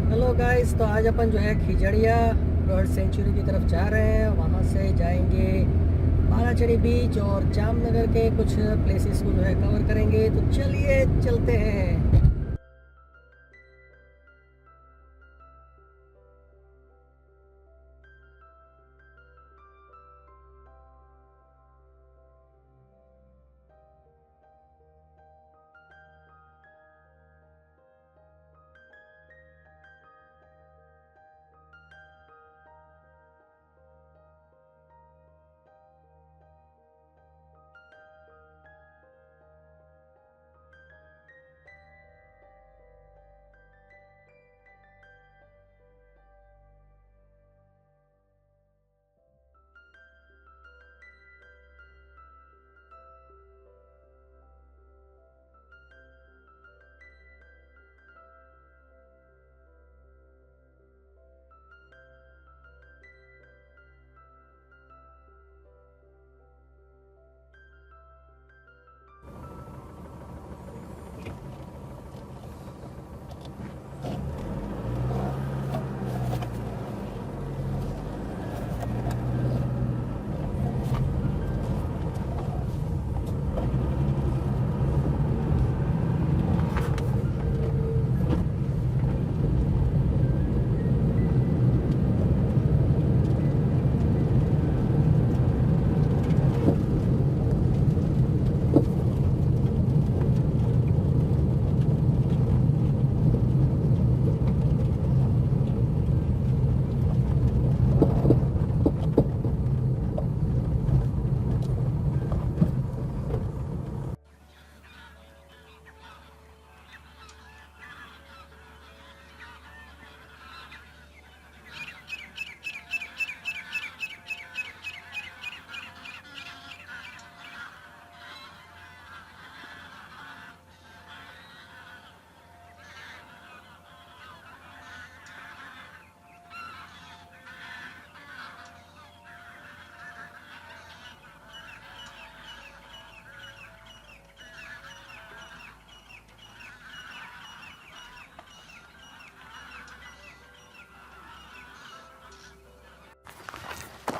Hello guys, तो आज अपन जो है खिजड़िया बर्ड सेंचुरी की तरफ जा रहे हैं। वहाँ से जाएंगे बालाचड़ी बीच और जामनगर के कुछ प्लेसेस को जो है कवर करेंगे। तो चलिए चलते हैं।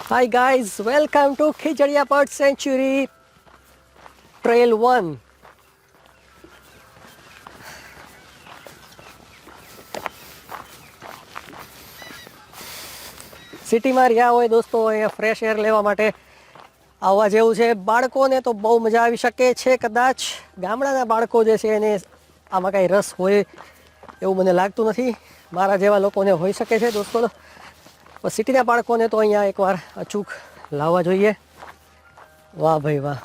Hi guys, welcome to Khijadia Bird Sanctuary Trail 1. સિટીમાં રહ્યા હોય દોસ્તો, અહીંયા ફ્રેશ એર લેવા માટે આવવા જેવું છે. બાળકોને તો બહુ મજા આવી શકે છે. કદાચ ગામડાના બાળકો જે છે એને આમાં કાંઈ રસ હોય એવું મને લાગતું નથી. મારા જેવા લોકોને હોઈ શકે છે દોસ્તો. પણ સિટીના બાળકોને તો અહીંયા એકવાર અચૂક લાવવા જોઈએ. વાહ ભાઈ વાહ,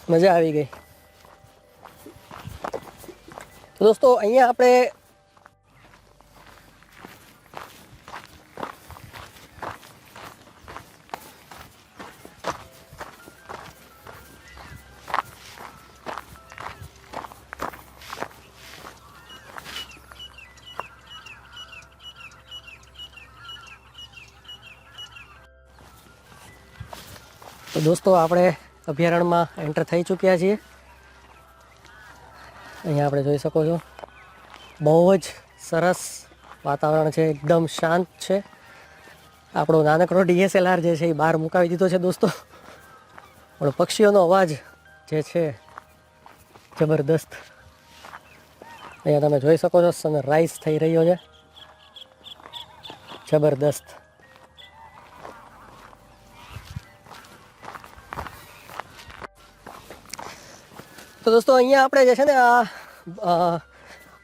મજા આવી ગઈ. દોસ્તો અહીંયા આપણે તો દોસ્તો આપણે અભયારણ્યમાં એન્ટર થઈ ચૂક્યા છીએ. અહીંયા આપણે જોઈ શકો છો, બહુ જ સરસ વાતાવરણ છે, એકદમ શાંત છે. આપણો નાનકડો DSLR જે છે એ બહાર મુકાવી દીધો છે દોસ્તો, પણ પક્ષીઓનો અવાજ જે છે જબરદસ્ત. અહીંયા તમે જોઈ શકો છો, સનરાઈઝ થઈ રહ્યો છે, જબરદસ્ત. તો દોસ્તો અહીંયા આપણે જે છે ને આ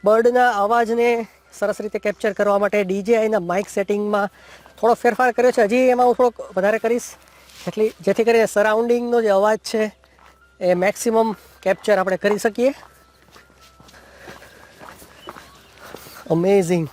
બર્ડના અવાજને સરસ રીતે કેપ્ચર કરવા માટે DJIના માઇક સેટિંગમાં થોડો ફેરફાર કર્યો છે. હજી એમાં હું થોડોક વધારે કરીશ, જેથી કરીને સરાઉન્ડિંગનો જે અવાજ છે એ મેક્સિમમ કેપ્ચર આપણે કરી શકીએ. અમેઝિંગ.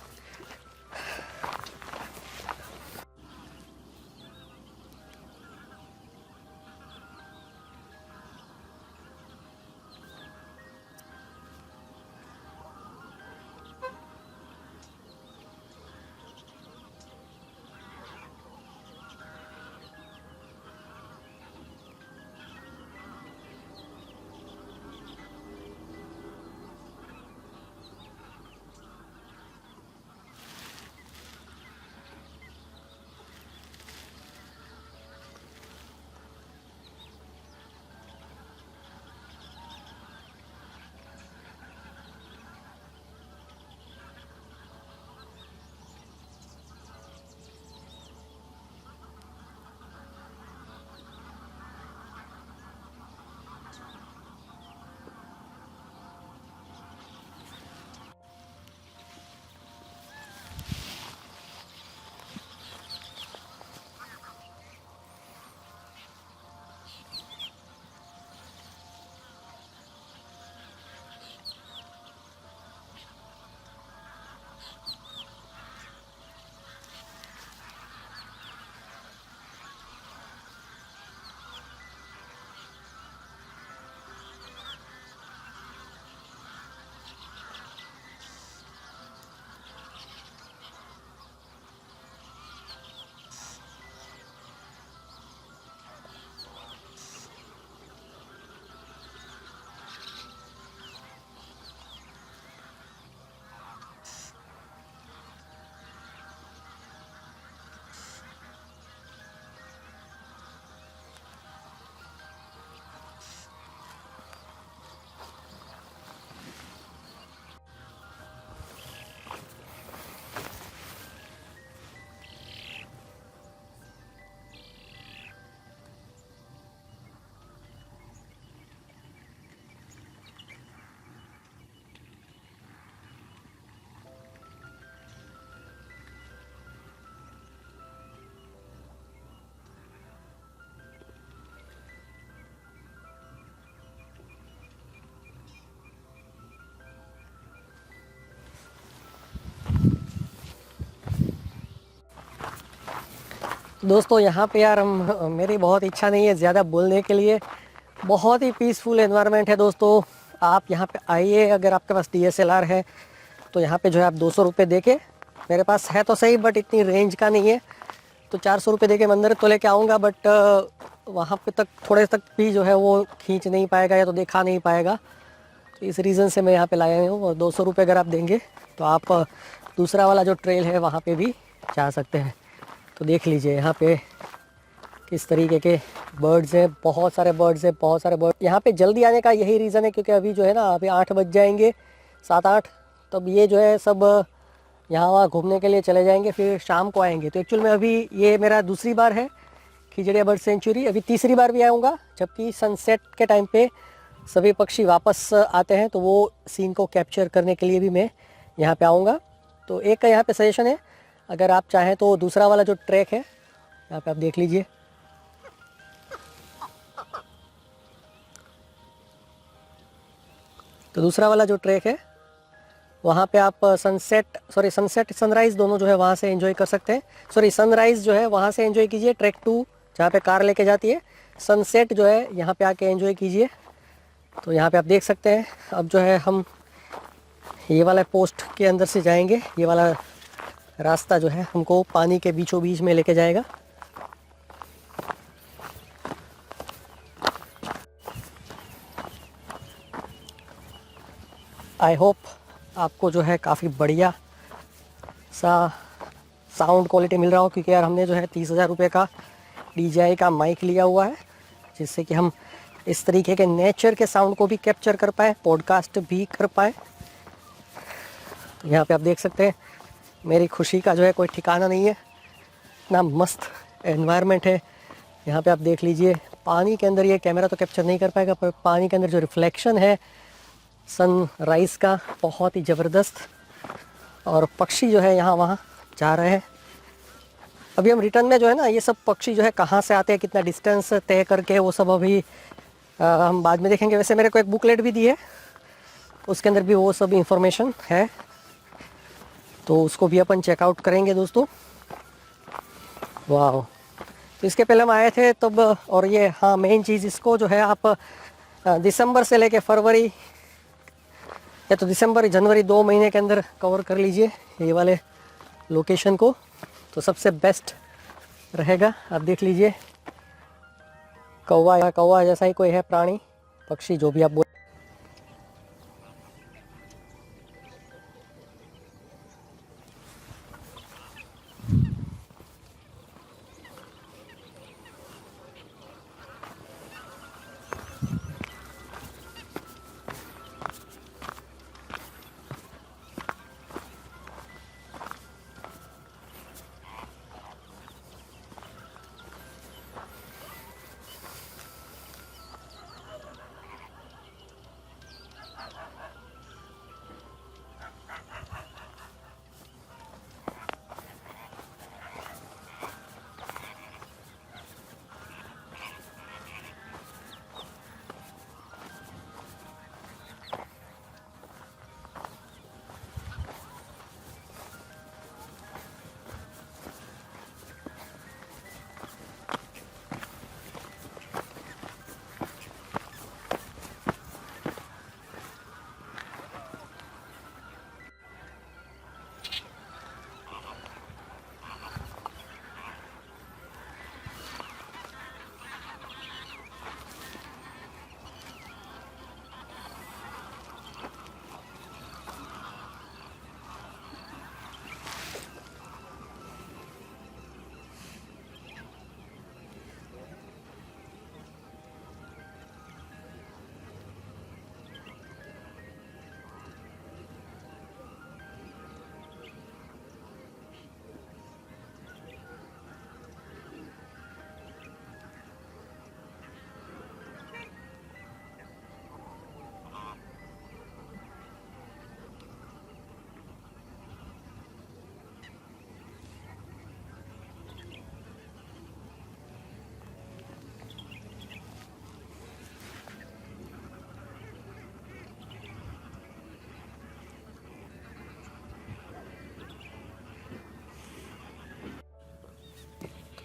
दोस्तों यहाँ पे यार हम मेरी बहुत इच्छा नहीं है ज़्यादा बोलने के लिए। बहुत ही पीसफुल एनवायरनमेंट है दोस्तों। आप यहाँ पे आइए, अगर आपके पास DSLR है तो यहाँ पे जो है आप 200 रुपये दे के, मेरे पास है तो सही बट इतनी रेंज का नहीं है, तो 400 रुपये दे के मंदिर तो लेके आऊँगा, बट वहाँ पे तक थोड़े तक भी जो है वो खींच नहीं पाएगा या तो दिखा नहीं पाएगा। तो इस रीज़न से मैं यहाँ पे लाया हूँ। और 200 रुपये अगर आप देंगे तो आप दूसरा वाला जो ट्रेल है वहाँ पे भी जा सकते हैं। तो देख लीजिए यहाँ पे किस तरीके के बर्ड्स हैं, बहुत सारे बर्ड्स हैं, बहुत सारे बर्ड। यहाँ पे जल्दी आने का यही रीज़न है क्योंकि अभी जो है ना, अभी 8 बज जाएंगे, 7-8, तब ये जो है सब यहाँ वहाँ घूमने के लिए चले जाएंगे, फिर शाम को आएंगे। तो एक्चुअल में अभी ये मेरा दूसरी बार है खिजड़िया बर्ड सेंचुरी, अभी तीसरी बार भी आऊँगा, जबकि सनसेट के टाइम पे सभी पक्षी वापस आते हैं, तो वो सीन को कैप्चर करने के लिए भी मैं यहाँ पे आऊँगा। तो एक यहाँ पे सजेशन है, अगर आप चाहें तो दूसरा वाला जो ट्रैक है यहाँ पे आप देख लीजिए। तो दूसरा वाला जो ट्रैक है वहाँ पे आप सनसेट सनराइज़ दोनों जो है वहाँ से एंजॉय कर सकते हैं। सनराइज़ जो है वहाँ से एंजॉय कीजिए, ट्रैक 2 जहाँ पे कार लेके जाती है। सनसेट जो है यहाँ पे आके एंजॉय कीजिए। तो यहाँ पे आप देख सकते हैं, अब जो है हम ये वाला पोस्ट के अंदर से जाएंगे। ये वाला रास्ता जो है हमको पानी के बीचों बीच में लेके जाएगा। आई होप आपको जो है काफ़ी बढ़िया सा साउंड क्वालिटी मिल रहा हो, क्योंकि यार हमने जो है 30,000 रुपये का DJI का माइक लिया हुआ है, जिससे कि हम इस तरीके के नेचर के साउंड को भी कैप्चर कर पाए, पॉडकास्ट भी कर पाए। तो यहाँ पे आप देख सकते हैं मेरी खुशी का जो है कोई ठिकाना नहीं है, इतना मस्त एनवायरनमेंट है। यहाँ पे आप देख लीजिए, पानी के अंदर ये कैमरा तो कैप्चर नहीं कर पाएगा, पर पानी के अंदर जो रिफ्लेक्शन है सनराइज़ का बहुत ही ज़बरदस्त। और पक्षी जो है यहाँ वहाँ जा रहे हैं। अभी हम रिटर्न में जो है ना, ये सब पक्षी जो है कहाँ से आते हैं, कितना डिस्टेंस तय करके, वो सब अभी हम बाद में देखेंगे। वैसे मेरे को एक बुकलेट भी दी है, उसके अंदर भी वो सब इंफॉर्मेशन है, तो उसको भी अपन चेकआउट करेंगे दोस्तों। वाह, तो इसके पहले हम आए थे तब। और ये हाँ, मेन चीज़ इसको जो है आप दिसंबर से लेके फरवरी या तो दिसंबर जनवरी 2 महीने के अंदर कवर कर लीजिए ये वाले लोकेशन को, तो सबसे बेस्ट रहेगा। आप देख लीजिए, कौवा या कौवा जैसा ही कोई है प्राणी पक्षी जो भी आप बोल।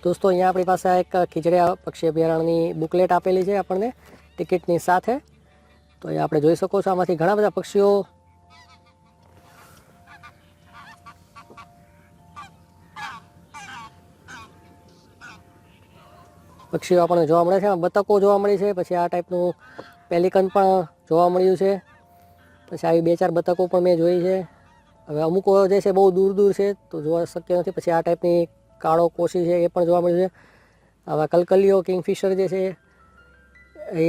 દોસ્તો અહીંયા આપણી પાસે એક ખીજડીયા પક્ષી અભયારણ્યની બુકલેટ આપેલી છે આપણને ટિકિટની સાથે. તો અહીંયા આપણે જોઈ શકો છો આમાંથી ઘણા બધા પક્ષીઓ આપણને જોવા મળે છે. બતકો જોવા મળી છે, પછી આ ટાઈપનું પેલિકન પણ જોવા મળ્યું છે, પછી આવી 2-4 બતકો પણ મેં જોઈ છે. હવે અમુક જે છે બહુ દૂર દૂર છે તો જોવા શક્ય નથી. પછી આ ટાઈપની કાળો કોશી છે એ પણ જોવા મળ્યું છે. આવા કલકલીઓ કિંગફિશર જે છે એ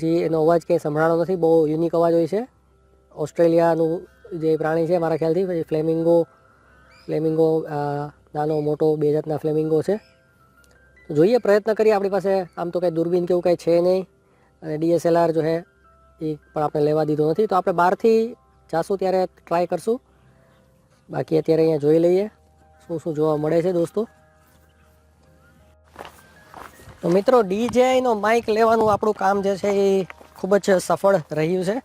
હજી એનો અવાજ કંઈ સંભળાણો નથી, બહુ યુનિક અવાજ હોય છે. ઓસ્ટ્રેલિયાનું જે પ્રાણી છે મારા ખ્યાલથી. પછી ફ્લેમિંગો નાનો મોટો 2 જાતના ફ્લેમિંગો છે. તો જોઈએ, પ્રયત્ન કરીએ. આપણી પાસે આમ તો કંઈ દૂરબીન કે એવું કંઈ છે નહીં, અને DSLR જો છે એ પણ આપણે લેવા દીધો નથી. તો આપણે બહારથી જાશું ત્યારે ટ્રાય કરશું. બાકી અત્યારે અહીંયા જોઈ લઈએ શું જોવા મળે છે દોસ્તો. તો મિત્રો, DJIનો માઇક લેવાનું આપણું કામ જે છે એ ખૂબ જ સફળ રહ્યું છે,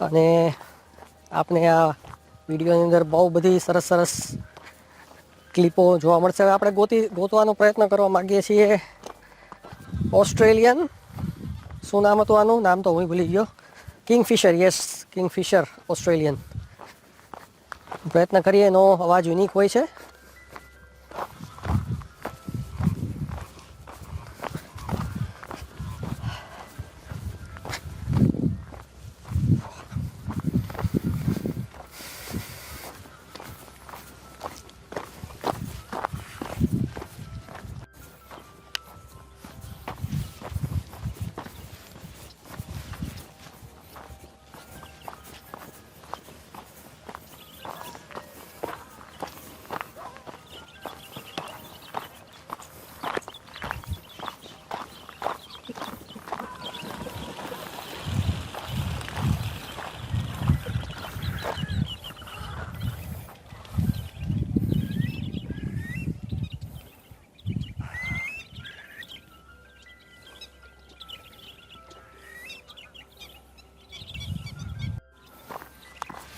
અને આપણે આ વિડીયોની અંદર બહુ બધી સરસ સરસ ક્લિપો જોવા મળશે. હવે આપણે ગોતવાનો પ્રયત્ન કરવા માગીએ છીએ ઓસ્ટ્રેલિયન, શું નામ હતું આનું, નામ તો હું ભૂલી ગયો, કિંગફિશર. Yes, Kingfisher Australian. પ્રયત્ન કરીએ. એનો અવાજ યુનિક હોય છે.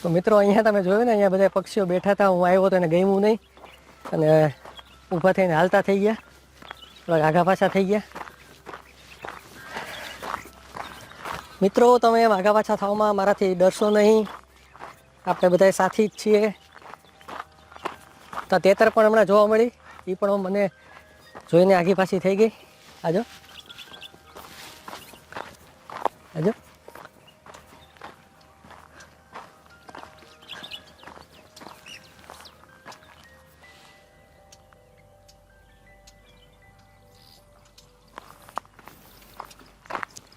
તો મિત્રો, અહીંયા તમે જોયું ને, અહીંયા બધા પક્ષીઓ બેઠા હતા. હું આવ્યો તો એને ગમ્યું નહીં, અને ઊભા થઈને હાલતા થઈ ગયા, થોડાક આઘા પાછા થઈ ગયા. મિત્રો, તમે આઘા પાછા થવામાં મારાથી ડરશો નહીં. આપણે બધા સાથી જ છીએ. તો તેતર પણ હમણાં જોવા મળી, એ પણ મને જોઈને આઘી પાછી થઈ ગઈ. આજો આજો.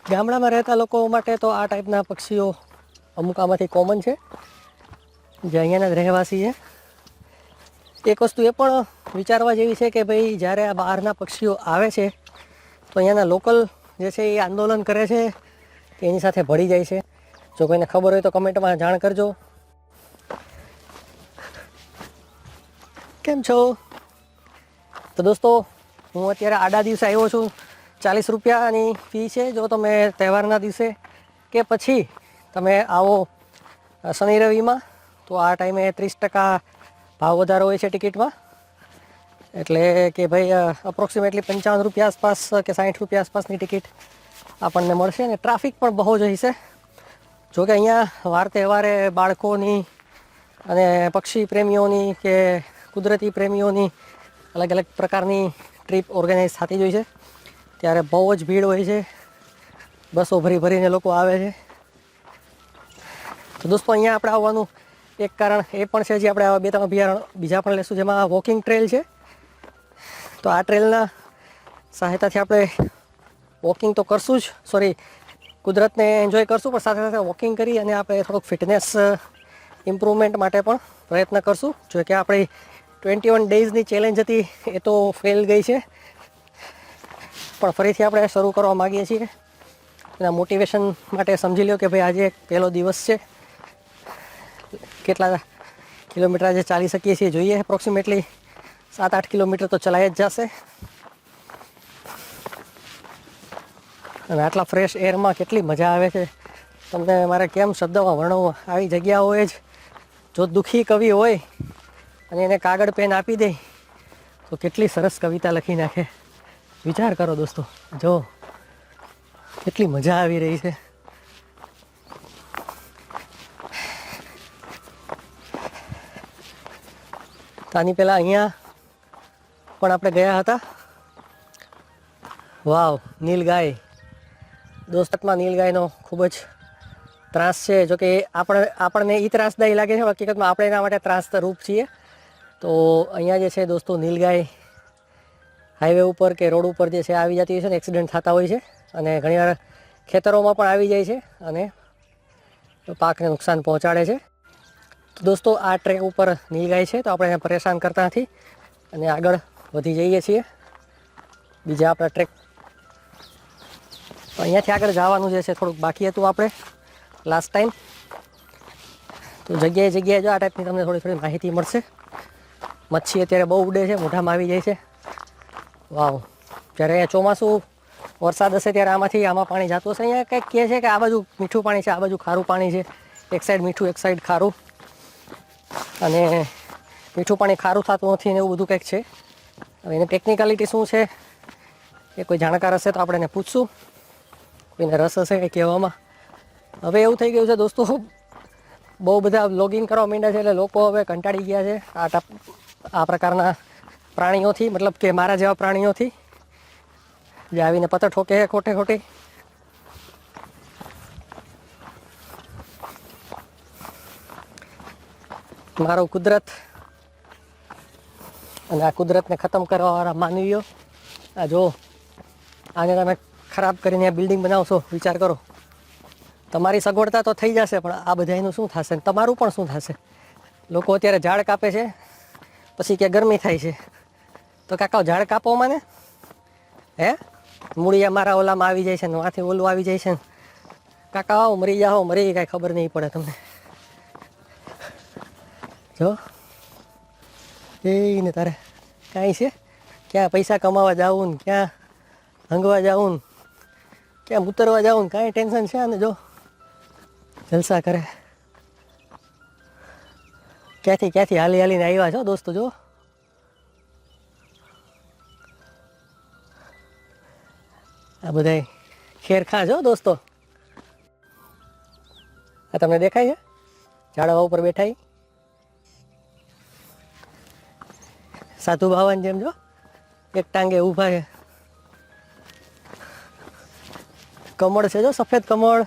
ગામડામાં રહેતા લોકો માટે તો આ ટાઈપના પક્ષીઓ અમુક આમાંથી કોમન છે, જે અહીંયાના જ રહેવાસી છે. એક વસ્તુ એ પણ વિચારવા જેવી છે કે ભાઈ, જ્યારે આ બહારના પક્ષીઓ આવે છે તો અહીંયાના લોકલ જે છે એ આંદોલન કરે છે કે એની સાથે ભળી જાય છે. જો કોઈને ખબર હોય તો કમેન્ટમાં જાણ કરજો. કેમ છો? તો દોસ્તો, હું અત્યારે આડા દિવસે આવ્યો છું. 40 રૂપિયાની ફી છે જો તમે તહેવારના દિવસે કે પછી તમે આવો શનિ રવિમાં. તો આ ટાઈમે 30% ભાવ વધારો હોય છે ટિકિટમાં. એટલે કે ભાઈ અપ્રોક્સિમેટલી 55 રૂપિયા આસપાસ કે 60 રૂપિયા આસપાસની ટિકિટ આપણને મળશે. અને ટ્રાફિક પણ બહુ જ હશે. જોકે અહીંયા વાર તહેવારે બાળકોની અને પક્ષી પ્રેમીઓની કે કુદરતી પ્રેમીઓની અલગ અલગ પ્રકારની ટ્રીપ ઓર્ગેનાઇઝ થતી જ હોય છે. ત્યારે બહુ જ ભીડ હોય છે, બસો ભરીને લોકો આવે છે. તો દોસ્તો, અહીંયા આપણે આવવાનું એક કારણ એ પણ છે, જે આપણે આવા 2-3 અભયારણ્ય બીજા પણ લેશું, જેમાં વોકિંગ ટ્રેલ છે. તો આ ટ્રેલના સહાયતાથી આપણે વોકિંગ તો કરશું જ, કુદરતને એન્જોય કરશું, પણ સાથે સાથે વોકિંગ કરી અને આપણે થોડુંક ફિટનેસ ઇમ્પ્રુવમેન્ટ માટે પણ પ્રયત્ન કરશું. જો કે આપણી 21 ડેઝની ચેલેન્જ હતી એ તો ફેલ ગઈ છે, પણ ફરીથી આપણે શરૂ કરવા માગીએ છીએ. એના મોટિવેશન માટે સમજી લો કે ભાઈ આજે પહેલો દિવસ છે. કેટલા કિલોમીટર આજે ચાલી શકીએ છીએ જોઈએ. એપ્રોક્સિમેટલી 7-8 કિલોમીટર તો ચલાઈ જ જશે. અને આટલા ફ્રેશ એરમાં કેટલી મજા આવે છે, તમને મારે કેમ શબ્દમાં વર્ણવવા. આવી જગ્યાઓએ જ જો દુઃખી કવિ હોય અને એને કાગળ પેન આપી દે તો કેટલી સરસ કવિતા લખી નાખે. વિચાર કરો દોસ્તો, જો કેટલી મજા આવી રહી છે. આની પહેલાં અહીંયા પણ આપણે ગયા હતા. વાવ, નીલગાય. દોસ્તમાં નીલગાયનો ખૂબ જ ત્રાસ છે. જોકે આપણને એ ત્રાસદાયી લાગે છે, હકીકતમાં આપણે એના માટે ત્રાસરૂપ છીએ. તો અહીંયા જે છે દોસ્તો, નીલગાય હાઈવે ઉપર કે રોડ ઉપર જે છે આવી જતી હોય છે ને, એક્સિડન્ટ થતા હોય છે અને ઘણીવાર ખેતરોમાં પણ આવી જાય છે અને પાકને નુકસાન પહોંચાડે છે. તો દોસ્તો, આ ટ્રેક ઉપર નીલગાય છે, તો આપણે એને પરેશાન કરતા નથી અને આગળ વધી જઈએ છીએ બીજા આપણા ટ્રેક. તો અહીંયાથી આગળ જવાનું જે છે થોડુંક બાકી હતું આપણે લાસ્ટ ટાઈમ. તો જગ્યાએ જો આ ટાઈપની તમને થોડી માહિતી મળશે. મચ્છી અત્યારે બહુ ઉડે છે, મોઢામાં આવી જાય છે. વાવ, જ્યારે અહીંયા ચોમાસું વરસાદ હશે ત્યારે આમાં પાણી જતું હશે. અહીંયા કંઈક કહે છે કે આ બાજુ મીઠું પાણી છે, આ બાજુ ખારું પાણી છે. એક સાઈડ મીઠું, એક સાઈડ ખારું, અને મીઠું પાણી ખારું થતું નથી ને એવું બધું કંઈક છે. હવે એની ટેકનિકાલિટી શું છે એ કોઈ જાણકાર હશે તો આપણે એને પૂછશું, કોઈને રસ હશે કંઈ કહેવામાં. હવે એવું થઈ ગયું છે દોસ્તો, બહુ બધા વ્લોગિંગ કરવા માંડ્યા છે, એટલે લોકો હવે કંટાળી ગયા છે આ પ્રકારના પ્રાણીઓથી, મતલબ કે મારા જેવા પ્રાણીઓથી જે આવીને પતર ઠોકે છે ખોટી. મારું કુદરત અને આ કુદરતને ખતમ કરવાવાળા માનવીઓ, આ જો આને તમે ખરાબ કરીને બિલ્ડિંગ બનાવશો, વિચાર કરો. તમારી સગવડતા તો થઈ જશે, પણ આ બધાનું શું થશે, તમારું પણ શું થશે. લોકો અત્યારે ઝાડ કાપે છે, પછી કે ગરમી થાય છે. તો કાકા ઝાડ કાપો મને, હે મૂળિયા મારા ઓલામાં આવી જાય છે ને માથે ઓલું આવી જાય છે ને, કાકા આવો મરી જાઓ, મરી કાંઈ ખબર નહીં પડે તમને. જો એને તારે કાંઈ છે, ક્યાં પૈસા કમાવા જાવું ને ક્યાં હંગવા જાવું ને ક્યાં ઉતરવા જાવું ને કાંઈ ટેન્શન છે ને. જો જલસા કરે, ક્યાંથી હાલીને આવ્યા છો દોસ્તો. જો આ બધા ખેરખા છો દોસ્તો. આ તમને દેખાય છે ઝાડવા ઉપર બેઠા સાધુ બાવાની જેમ. જો એક ટાંગે ઊભા છે. કમળ છે, જો સફેદ કમળ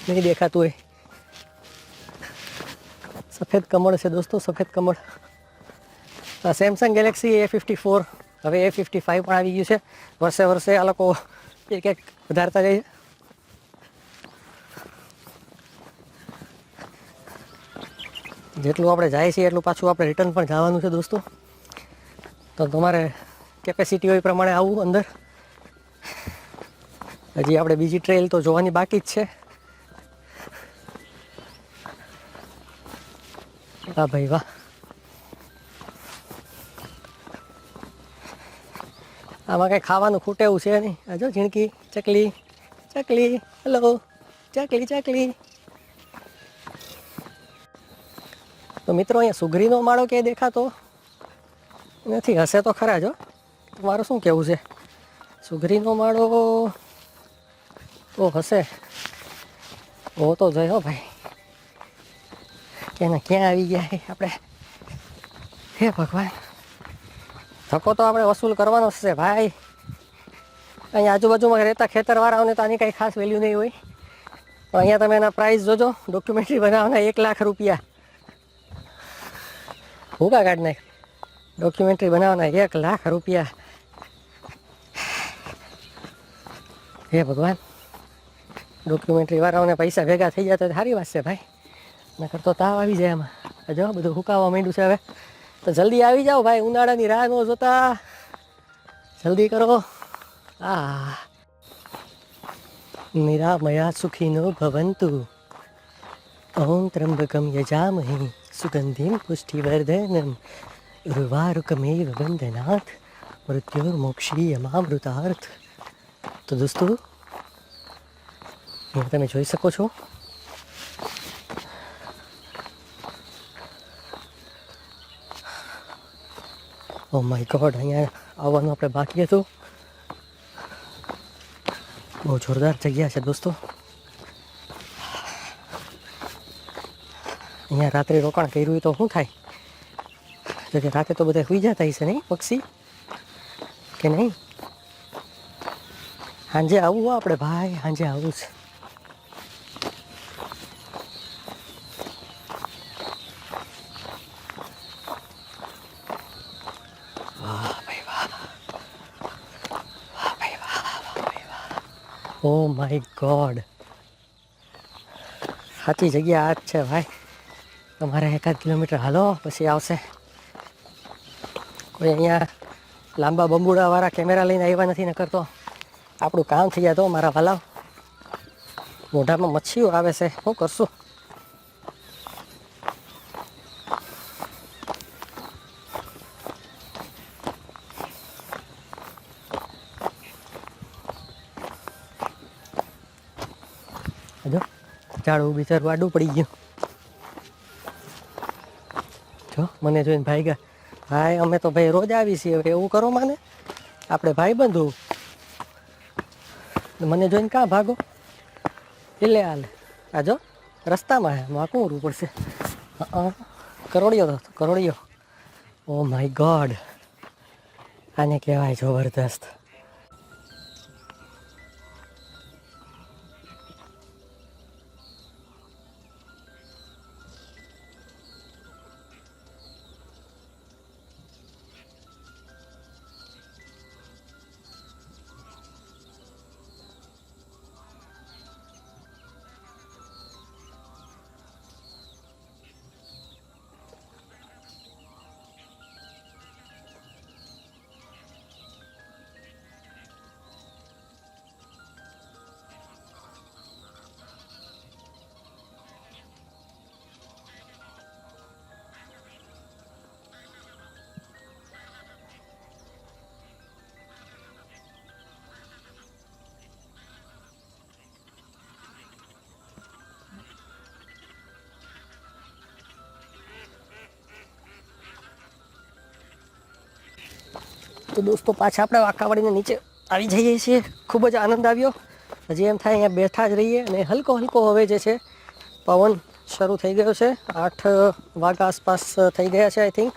નહીં દેખાતું હોય. સફેદ કમળ છે દોસ્તો, સફેદ કમળ. સેમસંગ ગેલેક્સી A54, હવે A55 પણ આવી ગયું છે. વર્ષે આ લોકો એક વધારતા જાય છે. જેટલું આપણે જાય છે એટલું પાછું આપણે રિટર્ન પણ જવાનું છે દોસ્તો. તો તમારે કેપેસિટી હોય એ પ્રમાણે આવું અંદર. હજી આપણે બીજી ટ્રેલ તો જોવાની બાકી જ છે. વાહ ભાઈ વાહ. આમાં કંઈ ખાવાનું ખૂટે એવું છે નહીં. આ જો ઝીણકી ચકલી, હેલો ચકલી. તો મિત્રો, અહીંયા સુગરીનો માળો ક્યાંય દેખાતો નથી. હશે તો ખરા. જો તમારું શું કહેવું છે? સુગરીનો માળો તો હશે, હો તો જઈ. હો ભાઈ, ક્યાં આવી ગયા આપણે? હે ભગવાન, ધક્કો તો આપણે વસૂલ કરવાનો જ છે ભાઈ. અહીંયા આજુબાજુમાં રહેતા ખેતરવાળાઓને તો આની કંઈ ખાસ વેલ્યુ નહીં હોય, પણ અહીંયા તમે એના પ્રાઇસ જોજો. ડોક્યુમેન્ટરી બનાવવાના 1 લાખ રૂપિયા. ભૂકા કાઢ નાખ. ડોક્યુમેન્ટરી બનાવવાના 1 લાખ રૂપિયા. હે ભગવાન, ડોક્યુમેન્ટરી વાળાઓને પૈસા ભેગા થઈ જાય તો સારી વાત છે ભાઈ. નકર તો તાવ આવી જાય આમાં. જો બધું હુકાવા માંડ્યું છે હવે. તો જલ્દી આવી જાઓ ભાઈ, ઉનાળાની રાહ ન જોતા, જલ્દી કરો. નિરામયા સુખીનો ભવંતુ. ઓમ ત્રંબકમ યજામહે સુગંધિમ પુષ્ટિવર્ધનમ ઉર્વારુકમેવ બંધનાથ મૃત્યુર્મોક્ષીયમામૃતાર્થ. તો દોસ્તો, તમે જોઈ શકો છો ઓ માય ગોડ, અહીંયા આવવાનું આપણે બાકી હતું. બહુ જોરદાર જગ્યા છે દોસ્તો. અહીંયા રાત્રે રોકાણ કર્યું હોય તો શું થાય? જો કે રાતે તો બધા સુઈ જતા હશે નહીં પક્ષી કે નહીં? સાંજે આવવું આપણે ભાઈ, સાંજે આવવું છે. ઓ માય ગોડ, સાચી જગ્યા આ જ છે ભાઈ. તમારે 1 કિલોમીટર હાલો પછી આવશે. કોઈ અહીંયા લાંબા બંબુડાવાળા કેમેરા લઈને આવ્યા નથી, ન કરતો આપણું કામ થઈ જાય તો મારા વાલાવ. મોઢામાં મચ્છીઓ આવે છે, શું કરશું? જો ઝાડું બિચારું આડું પડી ગયું. જો મને જોઈને ભાઈ ગયા. ભાઈ અમે તો ભાઈ રોજ આવી છીએ, હવે એવું કરો માને, આપણે ભાઈ બંધુ. મને જોઈને કાં ભાગો? એટલે હાલે આ જો રસ્તામાં હે, વાંકું ઉરવું પડશે. કરોડિયો તો કરોડિયો. ઓ માય ગોડ, આને કહેવાય જબરદસ્ત. તો દોસ્તો પાછા આપણે વાંકાવાડીને નીચે આવી જઈએ છીએ. ખૂબ જ આનંદ આવ્યો. હજી એમ થાય અહીંયા બેઠા જ રહીએ. અને હલકો હલકો હવે જે છે પવન શરૂ થઈ ગયો છે. 8 વાગ્યા આસપાસ થઈ ગયા છે આઈ થિંક.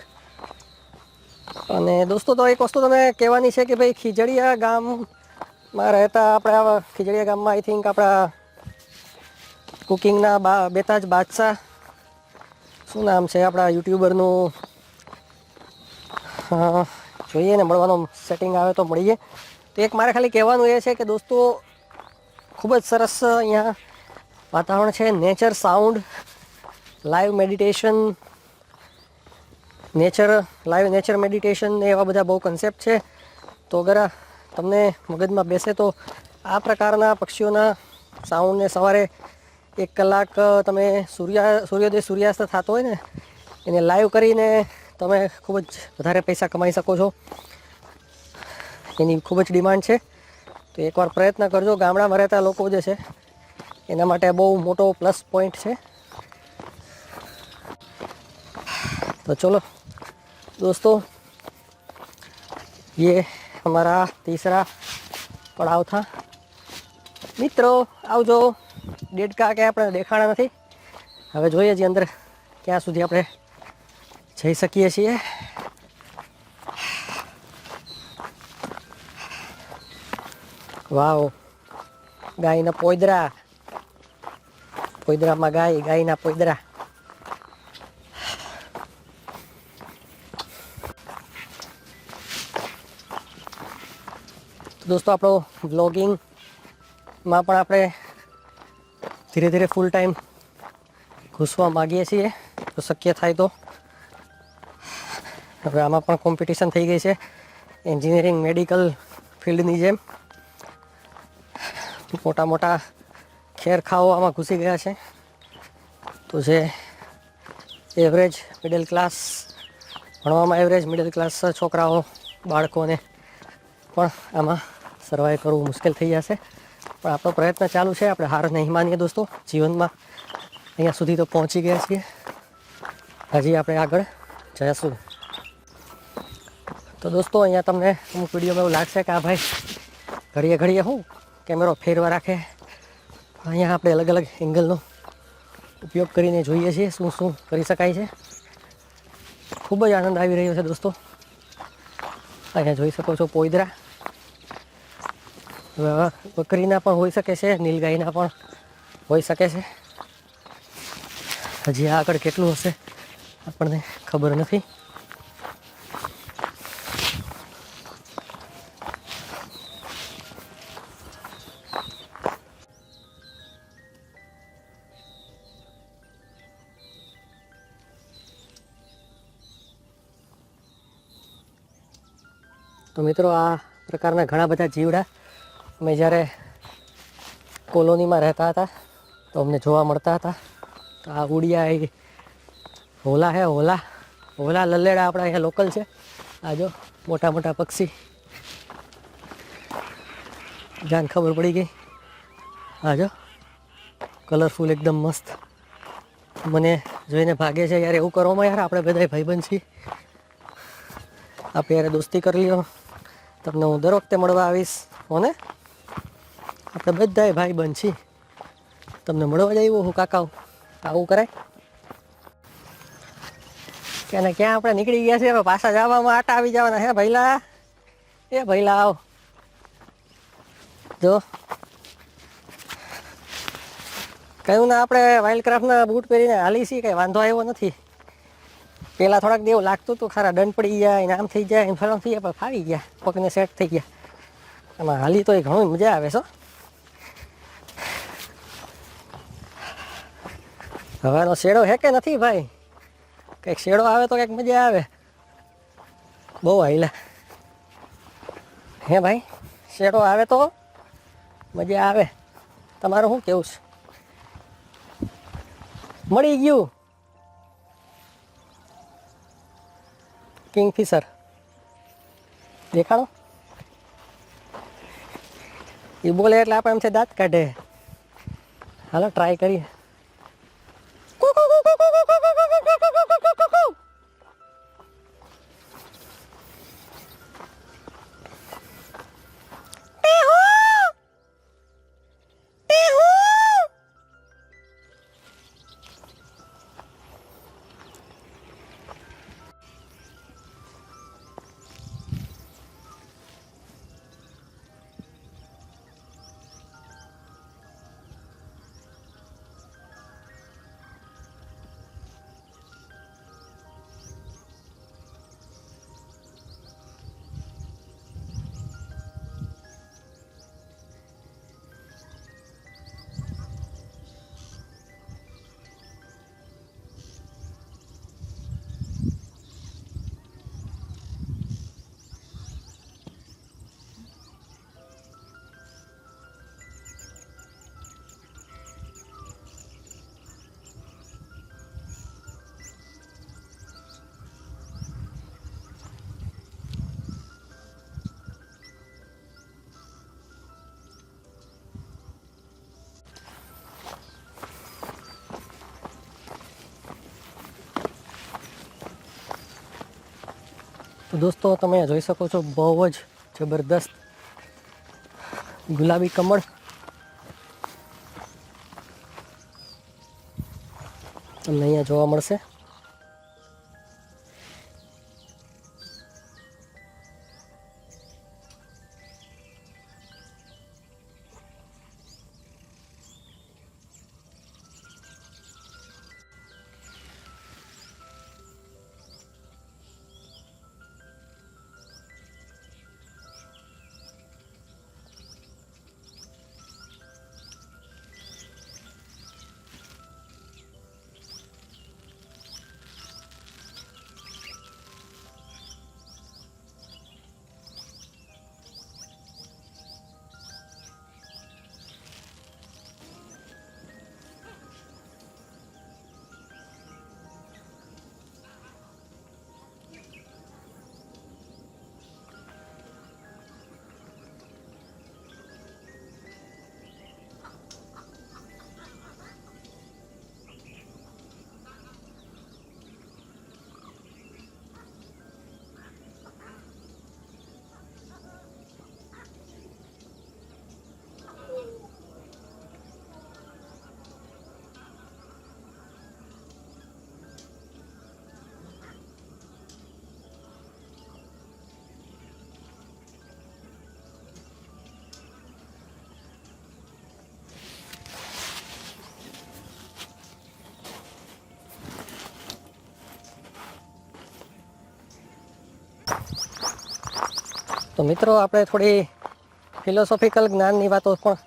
અને દોસ્તો તો એક વસ્તુ તમે કહેવાની છે કે ભાઈ ખીજડીયા ગામમાં રહેતા આપણે આવા ખીજડીયા ગામમાં આઈ થિંક આપણા કુકિંગના બેતાજ બાદશાહ, શું નામ છે આપણા યુટ્યુબરનું, જોઈએ ને મળવાનું સેટિંગ આવે તો મળીએ. તો એક મારે ખાલી કહેવાનું એ છે કે દોસ્તો ખૂબ જ સરસ અહીંયા વાતાવરણ છે. Nature sound, live meditation, nature meditation એવા બધા બહુ કન્સેપ્ટ છે. તો અગર તમને મગજમાં બેસે તો આ પ્રકારના પક્ષીઓના સાઉન્ડને સવારે 1 કલાક તમે સૂર્યોદય સૂર્યાસ્ત થતો હોય ને એને લાઈવ કરીને તમે ખૂબ જ વધારે પૈસા કમાઈ શકો છો. એની ખૂબ જ ડિમાન્ડ છે. તો એકવાર પ્રયત્ન કરજો. ગામડામાં રહેતા લોકો જે છે એના માટે બહુ મોટો પ્લસ પોઈન્ટ છે. तो चलो दोस्तों, ये हमारा तीसरा पड़ाव था. मित्रों आवजो. डेडका के આપણે દેખાણા નથી. હવે જોઈએ જે અંદર ક્યાં સુધી આપણે જઈ શકીએ છીએ. વાવ, ગાયના પોયદરા, પોયદરામાં ગાય, ગાયના પોયદરા. दोस्तों આપણો વ્લોગિંગમાં પણ આપણે ધીરે ધીરે ફૂલ ટાઈમ ઘૂસવા માગીએ છીએ જો શક્ય થાય તો. હવે આમાં પણ કોમ્પિટિશન થઈ ગઈ છે એન્જિનિયરિંગ મેડિકલ ફિલ્ડની જેમ. મોટા મોટા ખેરખાઓ આમાં ઘૂસી ગયા છે. તો જે એવરેજ મિડલ ક્લાસ, ભણવામાં એવરેજ મિડલ ક્લાસ છોકરાઓ, બાળકોને પણ આમાં સર્વાઈવ કરવું મુશ્કેલ થઈ જશે. પણ આપણો પ્રયત્ન ચાલુ છે. આપણે હાર નહીં માનીએ દોસ્તો. જીવનમાં અહીંયા સુધી તો પહોંચી ગયા છીએ, હજી આપણે આગળ જઈશું. તો દોસ્તો અહીંયા તમને અમુક વિડીયોમાં એવું લાગશે કે આ ભાઈ ઘડીએ ઘડીએ શું કેમેરો ફેરવા રાખે. અહીંયા આપણે અલગ અલગ એંગલનો ઉપયોગ કરીને જોઈએ છીએ શું શું કરી શકાય છે. ખૂબ જ આનંદ આવી રહ્યો છે દોસ્તો. અહીંયા જોઈ શકો છો પોઈદરા. બકરીના પણ હોઈ શકે છે, નીલગાયના પણ હોઈ શકે છે. હજી આગળ કેટલું હશે આપણને ખબર નથી. તો મિત્રો આ પ્રકારના ઘણા બધા જીવડા અમે જ્યારે કોલોનીમાં રહેતા હતા તો અમને જોવા મળતા હતા. તો આ ઉડિયા એ હોલા હે હોલા લલ્લેડા આપણા અહીંયા લોકલ છે. આ જો મોટા મોટા પક્ષી, જાન ખબર પડી ગઈ. આ જો કલરફુલ એકદમ મસ્ત. મને જોઈને ભાગે છે યાર, એવું કરવામાં યાર આપણે બધા ભાઈબંધ છીએ. આપણે યાર દોસ્તી કરી લ્યો. તમને હું દર વખતે મળવા આવીશ. હોને આપણે બધાય ભાઈબંધ છીએ. તમને મળવા જ આવ્યો હું કાકાઓ. આવું કરાય કે ને ક્યાં આપણે નીકળી ગયા છે. હવે પાછા જવામાં આટા આવી જવાના હે ભઈલા. એ ભઈલા આવ જો. કહ્યું ને આપણે વાઇલ્ડક્રાફ્ટના બૂટ પહેરીને હાલી છીએ, કંઈ વાંધો આવ્યો નથી. પહેલાં થોડાક દેવું લાગતું હતું, ખરા દંડ પડી જાય એને આમ થઈ જાય એને ફલમ થઈ જાય, પણ ફાવી ગયા, પગને સેટ થઈ ગયા. આમાં હાલી તો એ ઘણું મજા આવે છે. હવાનો શેડો હે કે નથી ભાઈ? કંઈક શેડો આવે તો કંઈક મજા આવે. બહુ હાઈલા હે ભાઈ, શેડો આવે તો મજા આવે. તમારું શું કેવું છે? મળી ગયું કિંગફિશર દેખાડો. એ બોલે એટલે આપણે એમથી દાંત કાઢે. હાલો ટ્રાય કરીએ. તો દોસ્તો તમે જોઈ શકો છો બહુ જ જબરદસ્ત ગુલાબી કમળ. તમને અહીંયા જોવા મળશે. તો મિત્રો આપણે થોડી ફિલોસોફિકલ જ્ઞાનની વાતો પણ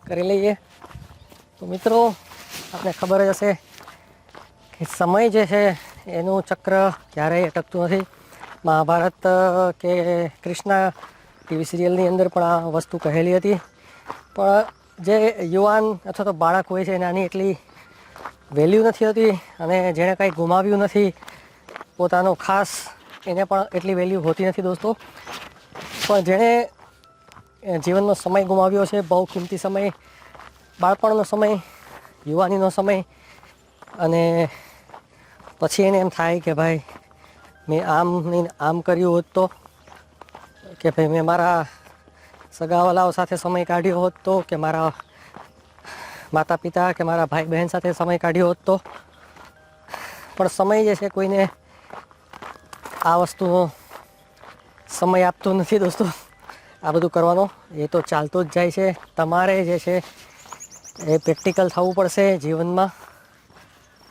કરી લઈએ. તો મિત્રો આપણે ખબર જ હશે કે સમય જે છે એનું ચક્ર ક્યારેય અટકતું નથી. મહાભારત કે કૃષ્ણ ટીવી સિરિયલની અંદર પણ આ વસ્તુ કહેલી હતી. પણ જે યુવાન અથવા તો બાળક હોય છે એનાની એટલી વેલ્યુ નથી હોતી, અને જેણે કંઈ ગુમાવ્યું નથી પોતાનો ખાસ, એને પણ એટલી વેલ્યુ હોતી નથી દોસ્તો. પણ જેણે જીવનનો સમય ગુમાવ્યો છે, બહુ કિંમતી સમય, બાળપણનો સમય, યુવાનીનો સમય, અને પછી એને એમ થાય કે ભાઈ મેં આમ કર્યું હોત તો, કે ભાઈ મેં મારા સગાવાલાઓ સાથે સમય કાઢ્યો હોત તો, કે મારા માતા પિતા કે મારા ભાઈ બહેન સાથે સમય કાઢ્યો હોત તો. પણ સમય જે છે કોઈને આ વસ્તુનો સમય આપતો નથી દોસ્તો. આ બધું કરવાનો એ તો ચાલતો જ જાય છે. તમારે જે છે એ પ્રેક્ટિકલ થવું પડશે જીવનમાં,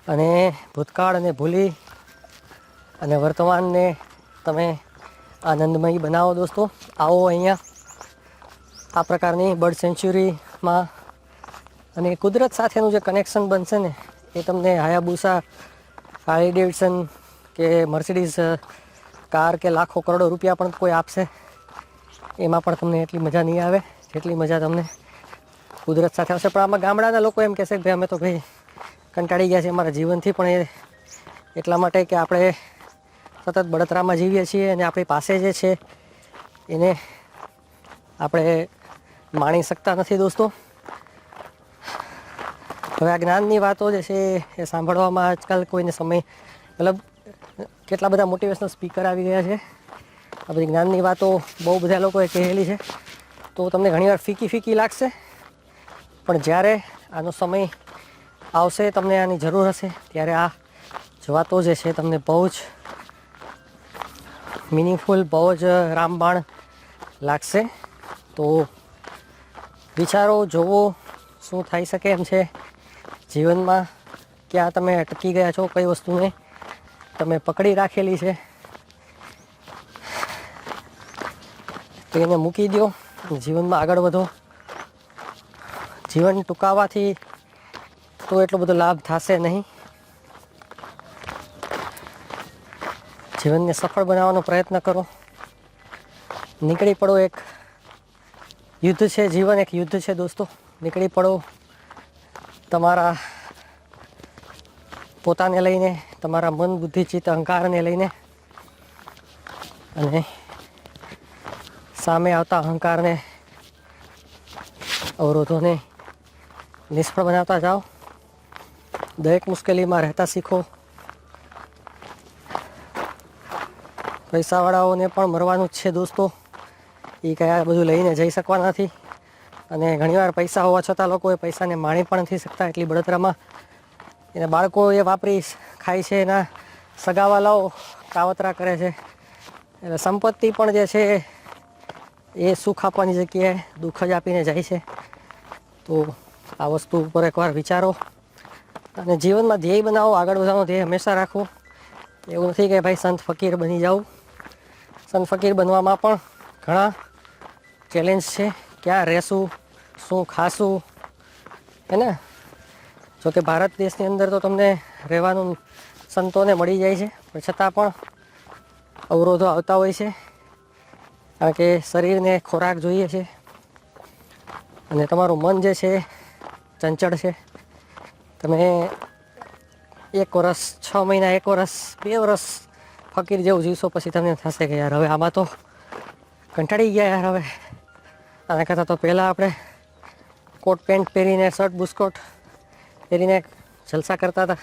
અને ભૂતકાળને ભૂલી અને વર્તમાનને તમે આનંદમય બનાવો દોસ્તો. આવો અહીંયા આ પ્રકારની બર્ડ સેન્ચ્યુરીમાં, અને કુદરત સાથેનું જે કનેક્શન બનશે ને એ તમને હાયાબુસા, હાર્લી ડેવિડસન કે મર્સિડીઝ કાર કે લાખો કરોડો રૂપિયા પણ કોઈ આપશે એમાં પણ તમને એટલી મજા નહીં આવે જેટલી મજા તમને કુદરત સાથે આવશે. પણ આમાં ગામડાના લોકો એમ કહેશે કે ભાઈ અમે તો ભાઈ કંટાળી ગયા છીએ અમારા જીવનથી, પણ એ એટલા માટે કે આપણે સતત બળતરામાં જીવીએ છીએ અને આપણી પાસે જે છે એને આપણે માણી શકતા નથી દોસ્તો. હવે આ જ્ઞાનની વાતો જે છે એ સાંભળવામાં આજકાલ કોઈને સમય, મતલબ કેટલા બધા મોટિવેશનલ સ્પીકર આવી ગયા છે. આ બધી જ્ઞાનની વાતો બહુ બધા લોકોએ કહેલી છે, તો તમને ઘણીવાર ફીકી લાગશે. પણ જ્યારે આનો સમય આવશે, તમને આની જરૂર હશે, ત્યારે આ જ વાતો જે છે તમને બહુ જ મિનિંગફુલ, બહુ જ રામબાણ લાગશે. તો વિચારો, જોવો શું થઈ શકે એમ છે જીવનમાં, ક્યાં તમે અટકી ગયા છો, કઈ વસ્તુને તમે પકડી રાખેલી છે તો એને મૂકી દો, જીવનમાં આગળ વધો. જીવન ટૂંકાવાથી તો એટલો બધો લાભ થશે નહીં. જીવનને સફળ બનાવવાનો પ્રયત્ન કરો. નીકળી પડો. એક યુદ્ધ છે જીવન, એક યુદ્ધ છે દોસ્તો. નીકળી પડો તમારા પોતાને લઈને, તમારા મન, બુદ્ધિ, ચિત્ત, અહંકારને લઈને, અને સામે આવતા અહંકારને, અવરોધોને નિષ્ફળ બનાવતા જાઓ. દરેક મુશ્કેલીમાં રહેતા શીખો. પૈસાવાળાઓને પણ મરવાનું જ છે દોસ્તો. એ કયા બધું લઈને જઈ શકવાના નથી, અને ઘણીવાર પૈસા હોવા છતાં લોકો એ પૈસાને માણી પણ નથી શકતા એટલી બળતરામાં. એના બાળકો એ વાપરી ખાય છે, એના સગાવાલાઓ કાવતરા કરે છે. એટલે સંપત્તિ પણ જે છે એ સુખ આપવાની જગ્યાએ દુઃખ જ આપીને જાય છે. તો આ વસ્તુ ઉપર એકવાર વિચારો અને જીવનમાં ધ્યેય બનાવો. આગળ વધવાનો ધ્યેય હંમેશા રાખો. એવું નથી કે ભાઈ સંત ફકીર બની જાઉં. સંત ફકીર બનવામાં પણ ઘણા ચેલેન્જ છે. ક્યાં રહેશું, શું ખાશું, હે ને. જોકે ભારત દેશની અંદર તો તમને રહેવાનું સંતોને મળી જાય છે, પણ છતાં પણ અવરોધો આવતા હોય છે, કારણ કે શરીરને ખોરાક જોઈએ છે, અને તમારું મન જે છે ચંચળ છે. તમે 1 વર્ષ, 6 મહિના, 1 વર્ષ, 2 વર્ષ ફકીર જેવું જીવશો, પછી તમને થશે કે યાર હવે આમાં તો કંટાળી ગયા યાર. હવે આના કરતાં તો પહેલાં આપણે કોટ પેન્ટ પહેરીને, શર્ટ બુસ્કોટ પહેરીને જલસા કરતા હતા.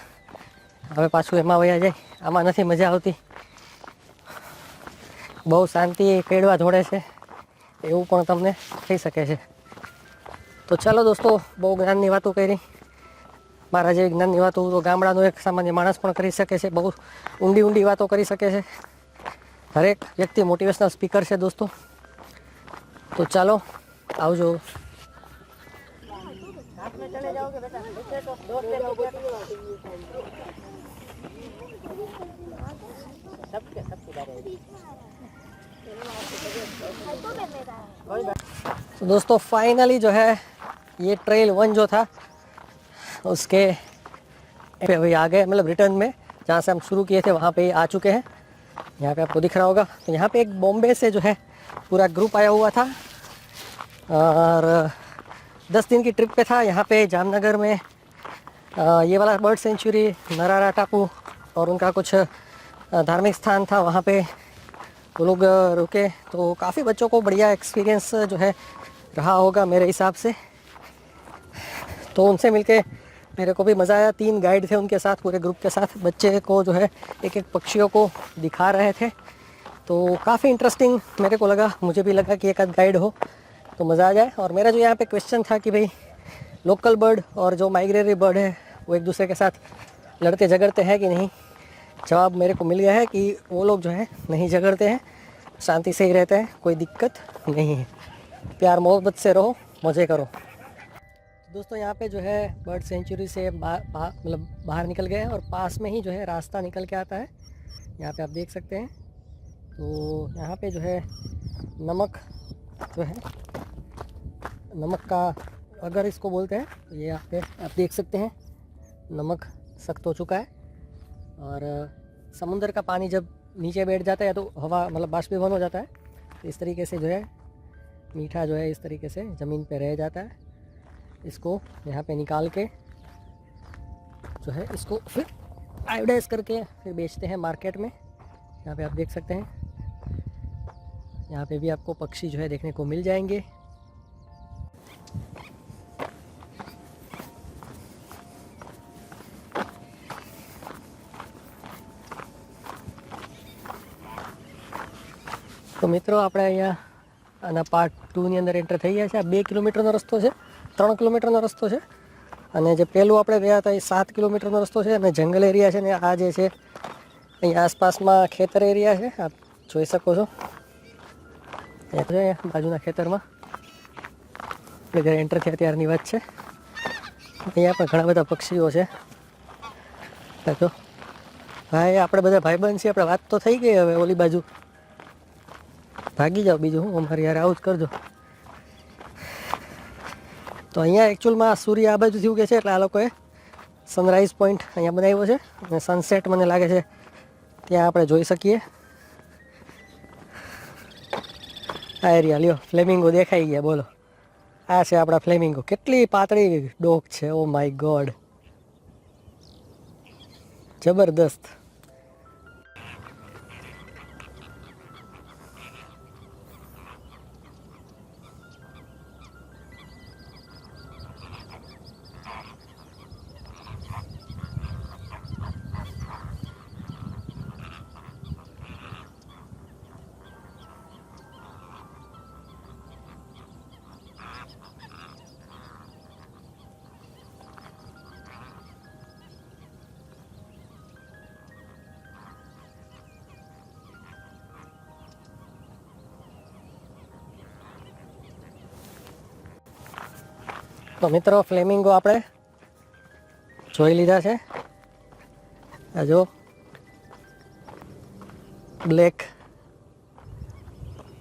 હવે પાછું એમાં વયા જાય. આમાં નથી મજા આવતી. બહુ શાંતિ કેળવા ધોડે છે એવું પણ તમને થઈ શકે છે. તો ચાલો દોસ્તો, બહુ જ્ઞાનની વાતો કરી. મારા જેવી જ્ઞાનની વાતો તો ગામડાનો એક સામાન્ય માણસ પણ કરી શકે છે. બહુ ઊંડી વાતો કરી શકે છે. હરેક વ્યક્તિ મોટિવેશનલ સ્પીકર છે દોસ્તો. તો ચાલો, આવજો. सबके तो दोस्तों फाइनली जो है ये ट्रेल 1 जो था उसके पे अभी आ गए, मतलब रिटर्न में जहाँ से हम शुरू किए थे वहाँ पे आ चुके हैं। यहाँ पे आपको दिख रहा होगा। तो यहाँ पे एक बॉम्बे से जो है पूरा ग्रुप आया हुआ था और 10 दिन की ट्रिप पे था। यहाँ पे जामनगर में ये वाला बर्ड सेंचुरी, नरारा टापू और उनका कुछ धार्मिक स्थान था, वहाँ पे वो लोग रुके। तो काफ़ी बच्चों को बढ़िया एक्सपीरियंस जो है रहा होगा मेरे हिसाब से। तो उनसे मिलके मेरे को भी मज़ा आया। 3 गाइड थे उनके साथ, पूरे ग्रुप के साथ। बच्चे को जो है एक एक पक्षियों को दिखा रहे थे, तो काफ़ी इंटरेस्टिंग मेरे को लगा। मुझे भी लगा कि एक आध गाइड हो तो मज़ा आ जाए। और मेरा जो यहाँ पे क्वेश्चन था कि भाई लोकल बर्ड और जो माइग्रेटरी बर्ड है वो एक दूसरे के साथ लड़ते झगड़ते हैं कि नहीं, जवाब मेरे को मिल गया है कि वो लोग जो है नहीं झगड़ते हैं, शांति से ही रहते हैं, कोई दिक्कत नहीं है। प्यार मोहब्बत से रहो, मज़े करो। दोस्तों यहाँ पे जो है बर्ड सेंचुरी से मतलब बाहर निकल गए हैं और पास में ही जो है रास्ता निकल के आता है। यहाँ पे आप देख सकते हैं। तो यहाँ पे जो है नमक जो है, नमक का अगर इसको बोलते हैं, तो ये यहाँ पे आप देख सकते हैं नमक सख्त हो चुका है। और समुंदर का पानी जब नीचे बैठ जाता है तो हवा मतलब बाष्पीभवन हो जाता है, तो इस तरीके से जो है मीठा जो है इस तरीके से ज़मीन पे रह जाता है। इसको यहाँ पे निकाल के जो है इसको फिर आयोडाइज करके फिर बेचते हैं मार्केट में। यहाँ पे आप देख सकते हैं, यहाँ पे भी आपको पक्षी जो है देखने को मिल जाएंगे। तो मित्रों આપણે અહીંયા આના પાર્ટ 2 ની અંદર એન્ટર થઈ ગયા છે। આ 2 કિલોમીટરનો રસ્તો છે, 3 કિલોમીટરનો રસ્તો છે અને જે પહેલું આપણે ગયા હતા એ 7 કિલોમીટરનો રસ્તો છે અને જંગલ એરિયા છે ને આ જે છે અહીં આસપાસમાં ખેતર એરિયા છે, આપ જોઈ શકો છો। અહીંયા બાજુના ખેતરમાં આપણે જ્યારે એન્ટર થયા ત્યારની વાત છે। અહીંયા પણ ઘણા બધા પક્ષીઓ છે। જો ભાઈ આપણે બધા ભાઈબંધ છીએ, આપણે વાત તો થઈ ગઈ, હવે ઓલી બાજુ ભાગી જાઓ, બીજું હું અમારે યાર આવું જ કરજો। તો અહીંયા એકચ્યુઅલમાં સૂર્ય આ બાજુથી ઉગે છે એટલે આ લોકોએ સનરાઈઝ પોઈન્ટ અહીંયા બનાવ્યો છે અને સનસેટ મને લાગે છે ત્યાં આપણે જોઈ શકીએ। આ એરિયા લ્યો, ફ્લેમિંગો દેખાઈ ગયા, બોલો આ છે આપણા ફ્લેમિંગો। કેટલી પાતળી ડોક છે, ઓ માય ગોડ, જબરદસ્ત। તો મિત્રો ફ્લેમિંગો આપણે જોઈ લીધા છે। આ જો બ્લેક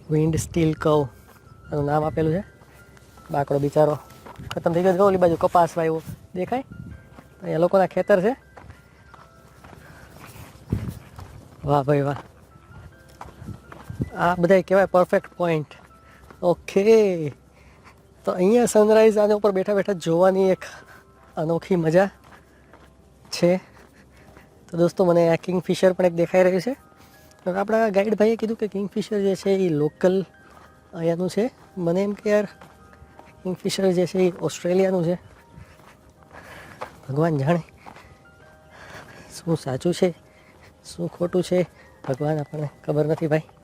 વિન્ડ સ્ટીલ કવ એનું નામ આપેલું છે। બાકડો બિચારો ખતમ થઈ ગયો। ઓલી બાજુ કપાસ વાવ્યો દેખાય, અહીંયા લોકોના ખેતર છે। વાહ ભાઈ વાહ, આ બધા કહેવાય પરફેક્ટ પોઈન્ટ। ઓકે, તો અહીંયા સનરાઈઝ આને ઉપર બેઠા બેઠા જોવાની એક અનોખી મજા છે। તો દોસ્તો મને આ કિંગફિશર પણ એક દેખાઈ રહ્યું છે। આપણા ગાઈડ ભાઈએ કીધું કે કિંગફિશર જે છે એ લોકલ અહીંયાનું છે। મને એમ કે યાર કિંગફિશર જે છે એ ઓસ્ટ્રેલિયાનું છે। ભગવાન જાણે શું સાચું છે શું ખોટું છે, ભગવાન આપણને ખબર નથી ભાઈ।